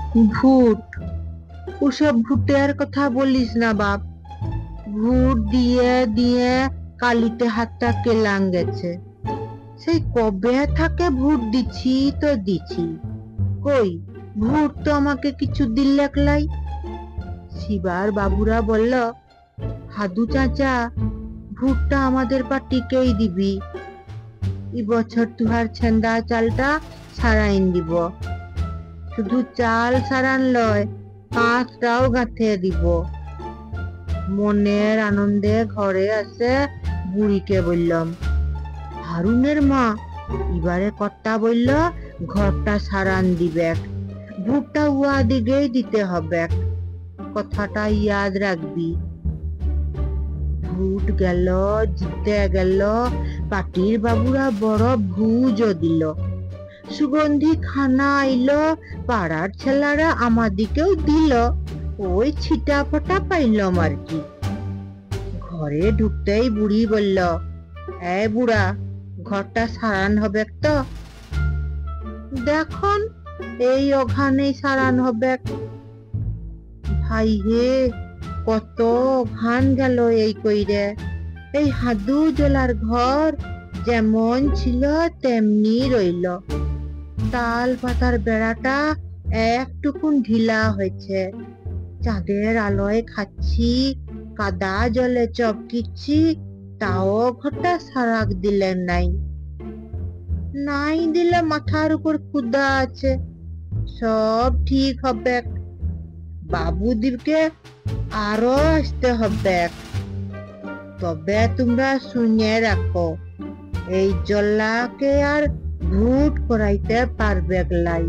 ভূত? ওসব ভূতের কথা বলিস না বাপ। ভূত দিয়ে দিয়ে কালিতে হাতটা কেলাং গেছে। সেই কবে থাকে ভূত দিছি তো দিছি, কই ভূত তো আমাকে কিছু দিল লাই। শিবার বাবুরা বলল, হাদু চাচা, ভূতটা আমাদের পাটিকেই দিবি। এবছর তুহার ছেন্দা চালটা সারাইন দিব। শুধু চাল সারান লয়, পাঁচটাও গাঁথে দিব। মনের আনন্দে ঘরে আসে বুড়িকে বললাম। হারুনের মা এবারে কর্তা বলল, ঘরটা সারান দিবে, ভূতটা উয়া দিকেই দিতে হবে। কথাটা ইয়াদ রাখবি। ভূত গেল, জিতে গেল, পাটির বাবুরা বড় ভুজও দিল। সুগন্ধি খানা আইলো, পাড়ার ছেলেরা আমাদিকেও দিল। ওই ছিটা ফোটা পাইলাম আর কি। ঘরে ঢুকতেই বুড়ি বলল, এই বুড়া, ঘরটা সারান হবে তো? দেখুন, এই ওখানেই সারান হবে। ভাই হে, কত ঘান গেল এই কইরে। এই হাদু জলার ঘর যেমন ছিল তেমনি রইল। তাল পাতার বেড়াটা একটুকুন ঢিলা হয়েছে। চাঁদের আলোয় খাচ্ছি, কাদা জলে চপকিচ্ছি, তাও ঘরটা সারাক দিলেন নাই। নাই দিলে মাথার উপর ক্ষুধা আছে, সব ঠিক হবে। বাবুদেরকে আরো আসতে হবে। তবে তোমরা শুনে রাখো, এই জল্লাকে আর ভূত করাইতে পারবে লাই।